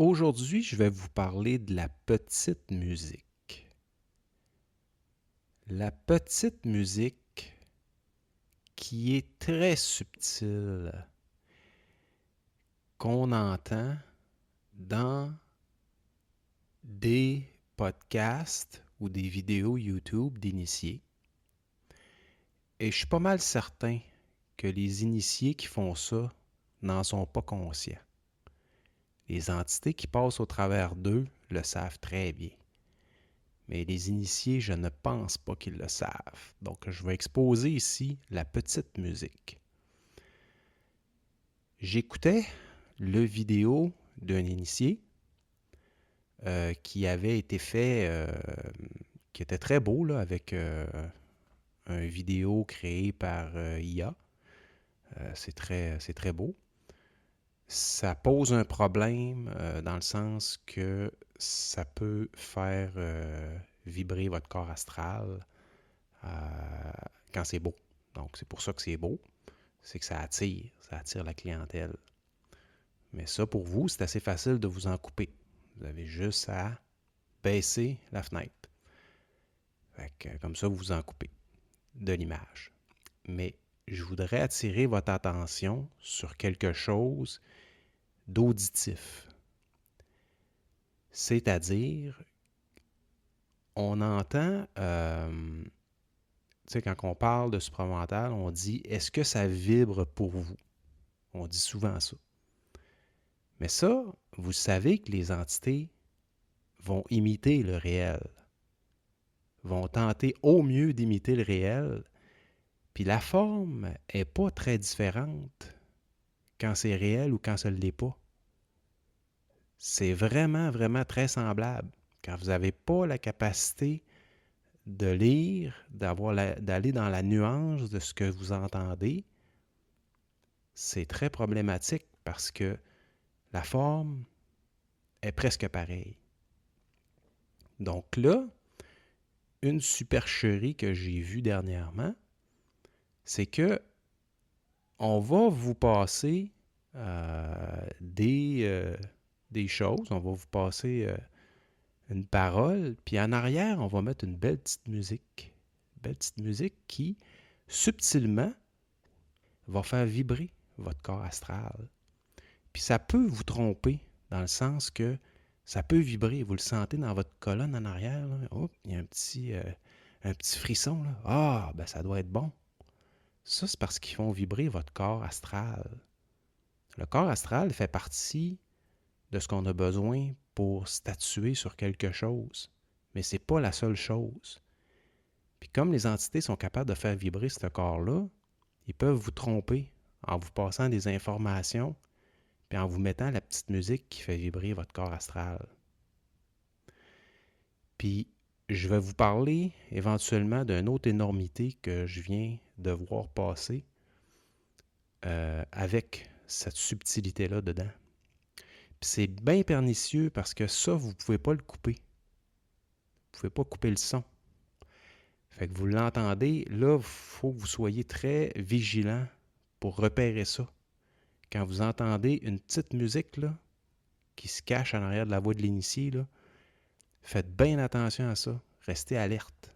Aujourd'hui, je vais vous parler de la petite musique. La petite musique qui est très subtile, qu'on entend dans des podcasts ou des vidéos YouTube d'initiés. Et je suis pas mal certain que les initiés qui font ça n'en sont pas conscients. Les entités qui passent au travers d'eux le savent très bien. Mais les initiés, je ne pense pas qu'ils le savent. Donc, je vais exposer ici la petite musique. J'écoutais le vidéo d'un initié qui avait été fait, qui était très beau, là, avec un vidéo créé par IA. C'est très beau. Ça pose un problème dans le sens que ça peut faire vibrer votre corps astral quand c'est beau. Donc, c'est pour ça que c'est beau. C'est que ça attire la clientèle. Mais ça, pour vous, c'est assez facile de vous en couper. Vous avez juste à baisser la fenêtre. Fait que, comme ça, vous vous en coupez de l'image. Mais je voudrais attirer votre attention sur quelque chose d'auditif. C'est-à-dire, on entend, tu sais, quand on parle de supramental, on dit « Est-ce que ça vibre pour vous? » On dit souvent ça. Mais ça, vous savez que les entités vont imiter le réel, vont tenter au mieux d'imiter le réel, puis la forme n'est pas très différente quand c'est réel ou quand ça ne l'est pas. C'est vraiment, vraiment très semblable. Quand vous n'avez pas la capacité de lire, d'aller dans la nuance de ce que vous entendez, c'est très problématique parce que la forme est presque pareille. Donc là, une supercherie que j'ai vue dernièrement, c'est que on va vous passer des choses, on va vous passer une parole, puis en arrière, on va mettre une belle petite musique. Une belle petite musique qui, subtilement, va faire vibrer votre corps astral. Puis ça peut vous tromper, dans le sens que ça peut vibrer. Vous le sentez dans votre colonne en arrière. Là. Oh, il y a un petit frisson. Là. Ah, ben ça doit être bon. Ça, c'est parce qu'ils font vibrer votre corps astral. Le corps astral fait partie de ce qu'on a besoin pour statuer sur quelque chose. Mais ce n'est pas la seule chose. Puis comme les entités sont capables de faire vibrer ce corps-là, ils peuvent vous tromper en vous passant des informations puis en vous mettant la petite musique qui fait vibrer votre corps astral. Puis je vais vous parler éventuellement d'une autre énormité que je viens de voir passer avec cette subtilité-là dedans. Puis c'est bien pernicieux parce que ça, vous ne pouvez pas le couper. Vous ne pouvez pas couper le son. Fait que vous l'entendez, là, il faut que vous soyez très vigilant pour repérer ça. Quand vous entendez une petite musique là, qui se cache en arrière de la voix de l'initié, là, faites bien attention à ça. Restez alerte.